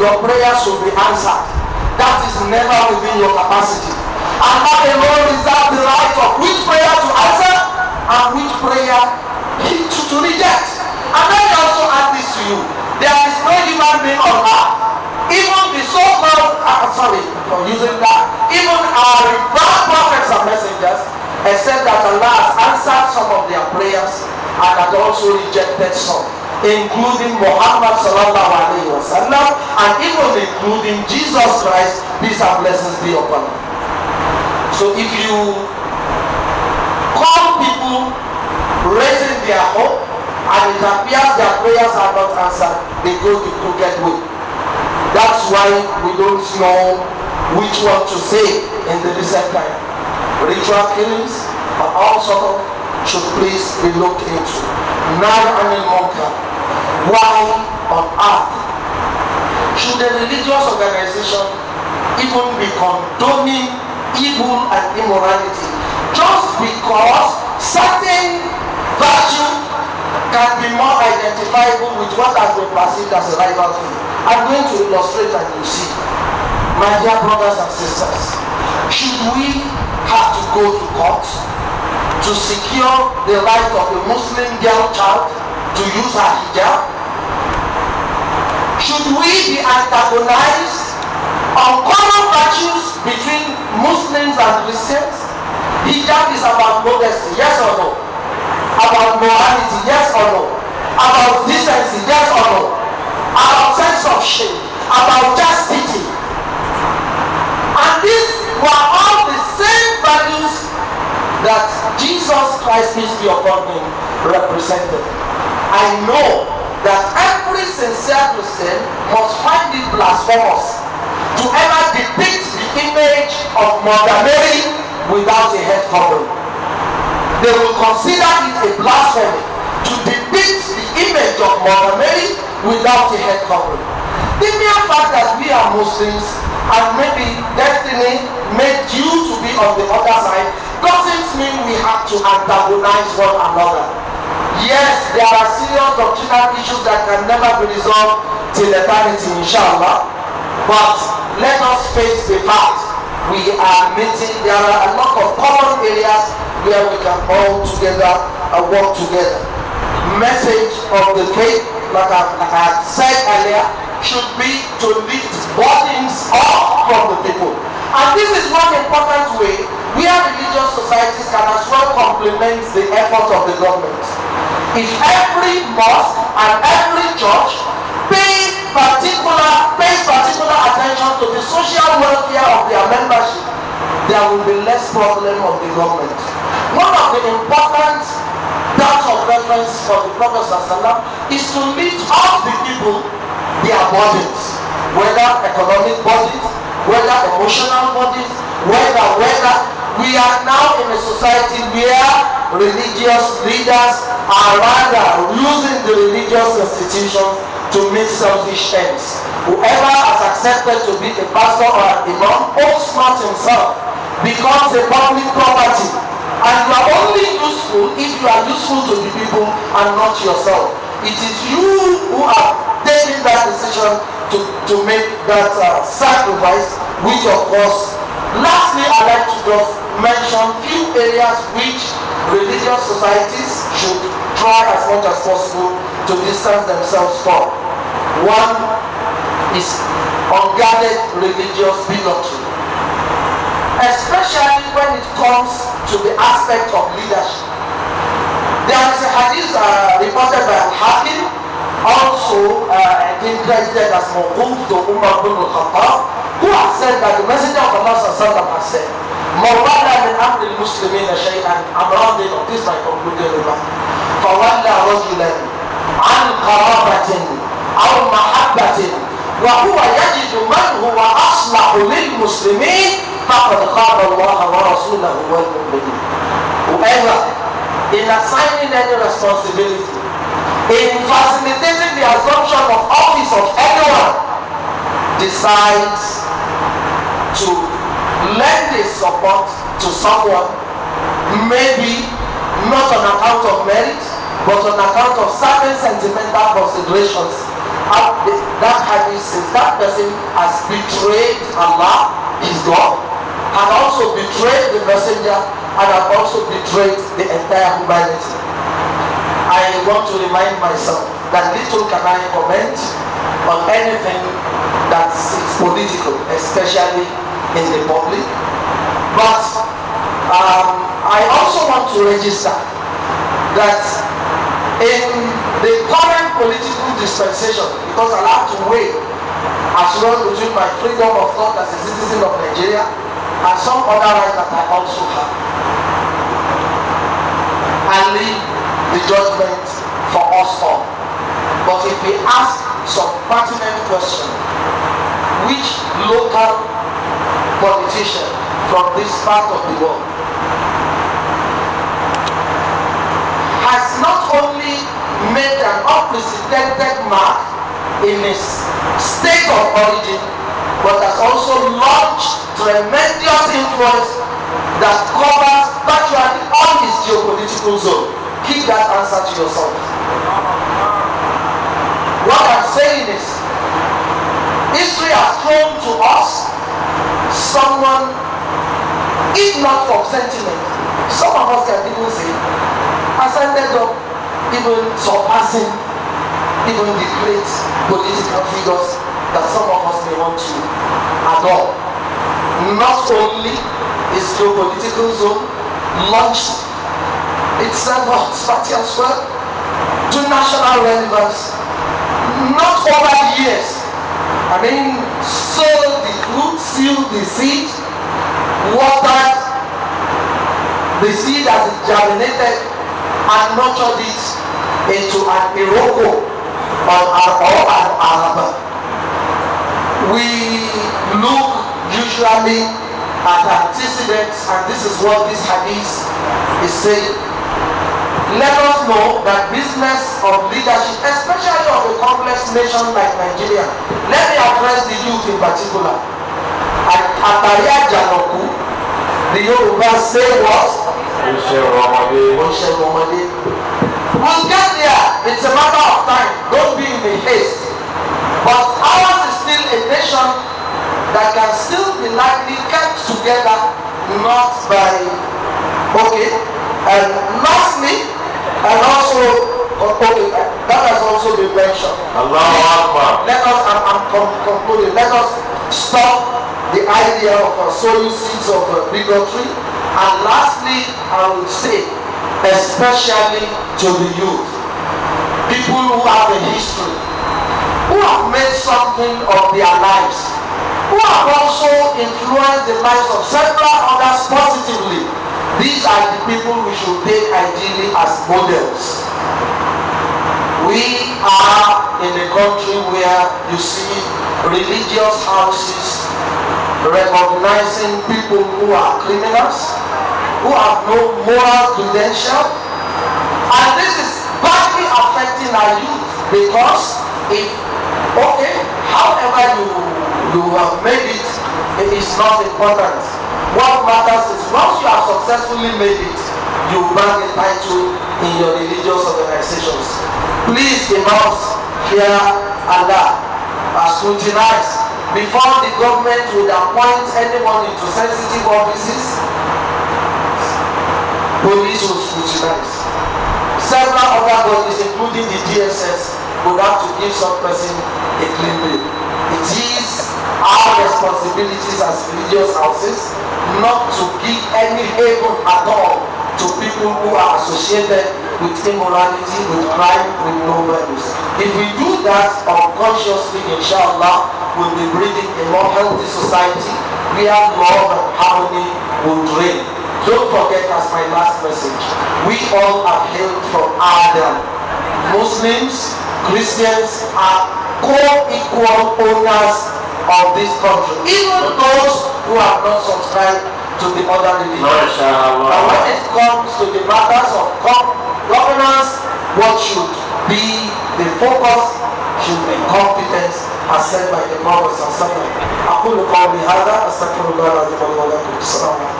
your prayers will be answered. That is never within your capacity. And that alone reserves the right of which prayer to answer and which prayer to reject. And let me also add this to you. There is no human being on earth, even the so-called, sorry for using that, even our revered prophets and messengers, except that Allah has answered some of their prayers and had also rejected some, including Muhammad sallallahu alaihi wasallam, and even including Jesus Christ, peace and blessings be upon him. So if you call people raising their hope and it appears their prayers are not answered, they go the crooked way. That's why we don't know which one to say in the recent time. Ritual killings and all sort of should please be looked into. Now and in Monka, why on earth should a religious organization even be condoning evil and immorality just because certain virtue can be more identifiable with what has been perceived as a rival thing? I'm going to illustrate and you see. My dear brothers and sisters, should we have to go to court to secure the right of a Muslim girl child to use her hijab? Should we be antagonized on common virtues between Muslims and Christians? Hijab is about modesty, yes or no? About morality, yes or no? About decency, yes or no? About sense of shame, about chastity. And these were all the same values that Jesus Christ, peace be upon him, represented. I know that every sincere Christian must find it blasphemous to ever depict the image of Mother Mary without a head covering. They will consider it a blasphemy to depict the image of Mother Mary without a head covering. The mere fact that we are Muslims and maybe destiny made you to be on the other side doesn't mean we have to antagonize one another. Yes, there are serious doctrinal issues that can never be resolved till eternity, inshallah. But let us face the fact we are meeting. There are a lot of common areas where we can all together work together. Message of the faith, like I said earlier, should be to lift burdens off from the people. And this is one important way where religious societies can as well complement the effort of the government. If every mosque and every church pays particular attention to the social welfare of their membership, there will be less problem of the government. One of the important terms of reference for the Prophet ﷺ is to lift up the people their burdens, whether economic burdens, whether emotional burdens, whether we are now in a society where religious leaders are rather using the religious institutions to meet selfish ends. Whoever has accepted to be a pastor or an imam owes not himself, becomes a public property, and you are only useful if you are useful to the people and not yourself. It is you who have taken that decision to make that sacrifice, which of course, lastly, I'd like to just mention few areas which religious societies should try as much as possible to distance themselves from. One is unguarded religious bigotry, especially when it comes to the aspect of leadership. There is a hadith reported by Al-Hakim, also I think credited as Mawquf to Umar bin al-Khattab, who has said that the Messenger of Allah has said, "Mawala min amri al-Muslimin shay'an." I'm rounding up this, my concluding remark. فَوَلَّى رَجُلًا عَنْ قَرَابَةٍ أَوْ مَحَبَّةٍ وَهُوَ يَجِدُ مَنْ هُوَ أَصْلَحُ لِلْمُسْلِمِينَ فَقَدْ خَابَ اللَّهَ وَرَسُولَهُ وَالْمُؤْمِنِينَ. Whoever, in assigning any responsibility, in facilitating the assumption of office of anyone, decides to lend his support to someone, maybe not on account of merit, but on account of certain sentimental considerations, that that person has betrayed Allah, his God, and also betrayed the messenger, and have also betrayed the entire humanity. I want to remind myself that little can I comment on anything that's political, especially in the public. But I also want to register that in the current political dispensation, because I have to weigh as well between my freedom of thought as a citizen of Nigeria and some other rights that I also have, and leave the judgment for us all. But if we ask some pertinent question, which local politician from this part of the world has not only made an unprecedented mark in his state of origin, but has also launched tremendous influence that covers virtually all his geopolitical zone? Keep that answer to yourself. What I'm saying is, history has thrown to us someone, if not for sentiment, some of us can even say, has ended up even surpassing even the great political figures that some of us may want to adore. Not only is geopolitical zone launched itself on party as well to national relevance, not over the years. I mean, sowed the fruit, sealed the seed, watered the seed as it germinated, and nurtured it into an iroko or an araba. We look usually at antecedents, and this is what this hadith is saying. Let us know that business of leadership, especially of a complex nation like Nigeria, let me address the youth in particular. Ataria Janoku, the Yoruba say what? We'll get there. It's a matter of time. Don't be in a haste. But ours is still a nation that can still be likely kept together, not by, okay. And lastly, and also, okay, that has also been mentioned. Allahu Akbar. Let us, I'm concluding, let us stop the idea of sowing seeds of bigotry. And lastly, I would say, especially to the youth, people who have a history, who have made something of their lives, who have also influenced the lives of several others positively. These are the people we should take ideally as models. We are in a country where you see religious houses recognizing people who are criminals, who have no moral credential, and this is badly affecting our youth, because if, okay, however you have made it, it is not important. What matters is once you have successfully made it, you bring a title in your religious organizations. Please, imams, fear Allah, scrutinize before the government would appoint anyone into sensitive offices. Police will scrutinize. Several other bodies, including the DSS, would have to give some person a clean bill. It is our responsibilities as religious houses not to give any haven at all to people who are associated with immorality, with crime, with no values. If we do that unconsciously, inshallah, we'll be breeding a more healthy society where love and harmony will reign. Don't forget, as my last message, we all are hailed from Adam. Muslims, Christians are co-equal owners of this country, even those who have not subscribed to the other religions. And when it comes to the matters of governance, what should be the focus should be competence, as said by the Prophet sallallahu alaihi wasallam. أقول قولي هذا أستغفر الله العظيم لي ولكم. السلام عليكم.